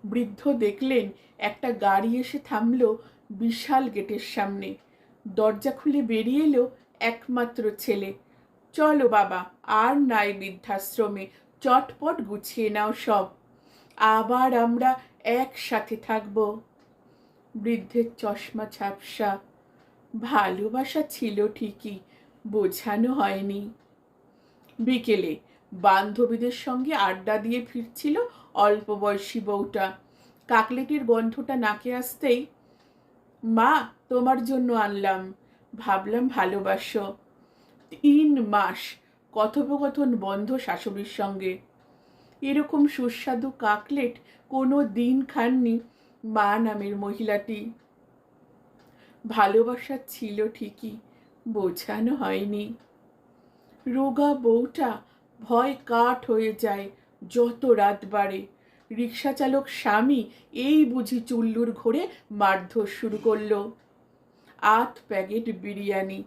বৃদ্ধ দেখলেন একটা গাড়ি এসে থামল বিশাল গেটের সামনে। দরজা খুলে বেরিয়ে এলো একমাত্র ছেলে। চলো বাবা, আর নাই বৃদ্ধাশ্রমে, চটপট গুছিয়ে নাও সব, আবার আমরা একসাথে থাকবো। বৃদ্ধের চশমা ঝাপসা। ভালোবাসা ছিল ঠিকই, বোঝানো হয়নি। বিকেলে বান্ধবীদের সঙ্গে আড্ডা দিয়ে ফিরছিল অল্প বয়সী বউটা। কাকলেটের গন্ধটা নাকে আসতেই, মা তোমার জন্য আনলাম, ভাবলাম ভালোবাসো। 3 মাস কথোপকথন বন্ধ শাশুড়ির সঙ্গে। এরকম সুস্বাদু কাকলেট কোনো দিন খাননি মা নামের মহিলাটি। ভালোবাসা ছিল ঠিকই, বোঝানো হয়নি। রোগা বউটা ভয় কাঠ হয়ে যায় যত রাত বাড়ে। রিক্সা চালক স্বামী এই বুঝি চুল্লুর ঘোরে মারধর শুরু করলো। 8 প্যাকেট বিরিয়ানি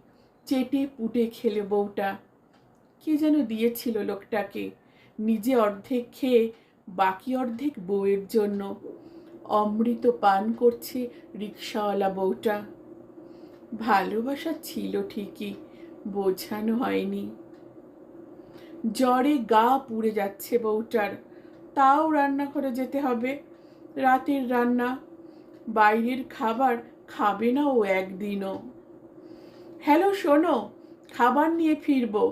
চেটে পুটে খেলে বউটা। কে যেন দিয়েছিল লোকটাকে, নিজে অর্ধেক খেয়ে বাকি অর্ধেক বউয়ের জন্য। অমৃত পান করছে রিক্সাওয়ালা বউটা। ভালোবাসা ছিল ঠিকই, বোঝানো হয়নি। জ্বরে গা পুড়ে যাচ্ছে বউটার, তাও রান্নাঘরে যেতে হবে। রাতের রান্না, বাইরের খাবার খাবে না ও একদিনও। হ্যালো শোনো, খাবার নিয়ে ফিরবো,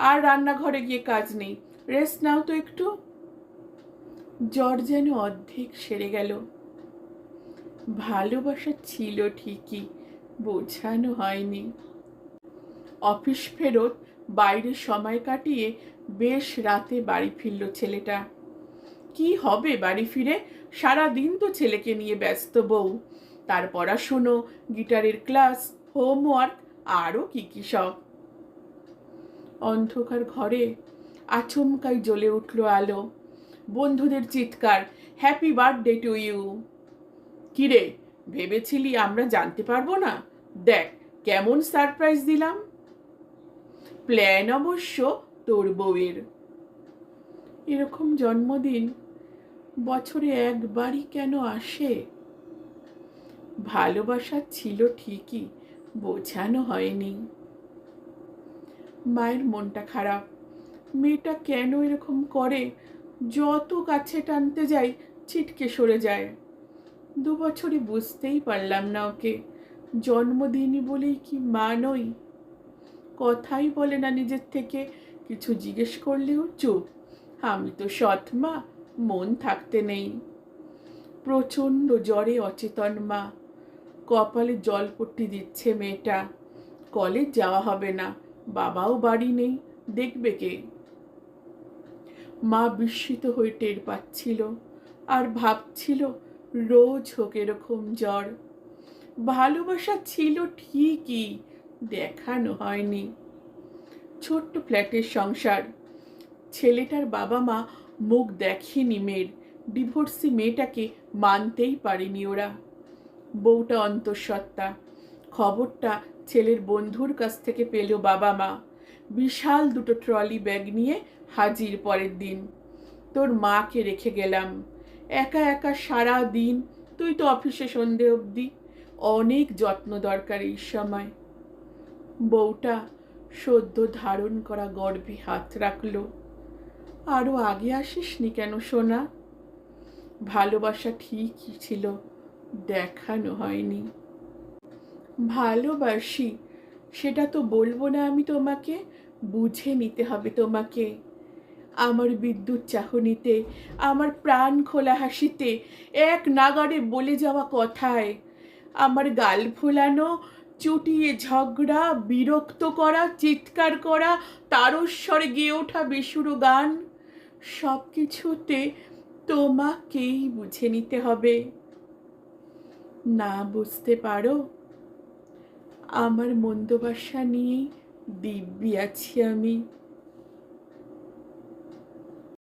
আর রান্নাঘরে গিয়ে কাজ নেই, রেস্ট নাও তো একটু। জ্বর যেন অর্ধেক সেরে গেল। ভালোবাসা ছিল ঠিকই, বোঝানো হয়নি। অফিস ফেরত বাইরে সময় কাটিয়ে বেশ রাতে বাড়ি ফিরল ছেলেটা। কি হবে বাড়ি ফিরে, সারাদিন তো ছেলেকে নিয়ে ব্যস্ত বউ, তার পড়াশুনো, গিটারের ক্লাস, হোমওয়ার্ক, আরও কি কি সব। অন্ধকার ঘরে আচমকাই জ্বলে উঠল আলো। বন্ধুদের চিৎকার, হ্যাপি বার্থডে টু ইউ। কিরে, ভেবেছিলি আমরা জানতে পারবো না? দেখ কেমন সারপ্রাইজ দিলাম। প্ল্যান অবশ্য তোর বউয়ের। এরকম জন্মদিন বছরে একবারই কেন আসে? ভালোবাসা ছিল ঠিকই, বোঝানো হয়নি। মায়ের মনটা খারাপ। মেয়েটা কেন এরকম করে? যত কাছে টানতে যাই ছিটকে সরে যায়। 2 বছরই বুঝতেই পারলাম না ওকে। জন্মদিনই বলেই কি মা নই? কথাই বলে না নিজের থেকে, কিছু জিজ্ঞেস করলেও চুপ। আমি তো সৎ মা, মন থাকতে নেই। প্রচণ্ড জ্বরে অচেতন মা। কপালে জলপট্টি দিচ্ছে মেয়েটা। কলেজ যাওয়া হবে না, বাবাও বাড়ি নেই, দেখবে কে? মা বিস্মিত হয়ে টের পাচ্ছিল, আর ভাবছিল রোজ হোক এরকম জ্বর। ভালোবাসা ছিল ঠিকই, দেখানো হয়নি। ছোট্ট ফ্ল্যাটের সংসার। ছেলেটার বাবা মা মুখ দেখেনি মেয়ের, ডিভোর্সি মেয়েটাকে মানতেই পারেনি ওরা। বউটা অন্তঃসত্ত্বা। খবরটা ছেলের বন্ধুর কাছ থেকে পেল বাবা মা। বিশাল 2টো ট্রলি ব্যাগ নিয়ে হাজির পরের দিন। তোর মাকে রেখে গেলাম, একা একা সারা দিন, তুই তো অফিসে সন্ধে অবধি, অনেক যত্ন দরকার এই সময়। বউটা সদ্য ধারণ করা গর্ভে হাত রাখলো। আরো আগে আসিসনি কেন সোনা? ভালোবাসা ঠিকই ছিল, দেখানো হয়নি। ভালোবাসি, সেটা তো বলবো না আমি তোমাকে, বুঝে নিতে হবে তোমাকে। আমার বিদ্যুৎ চাহনিতে, আমার প্রাণ খোলা হাসিতে, এক নাগাড়ে বলে যাওয়া কথায়, আমার গাল ফোলানো, চুটিয়ে ঝগড়া, বিরক্ত করা, চিৎকার করা, তারস্বরে গেয়ে ওঠা বেসুরো গান, সব কিছুতে তোমাকেই বুঝে নিতে হবে। না বুঝতে পারো? আমার মন্দবাসা নিয়েই দিব্যি আছি আমি।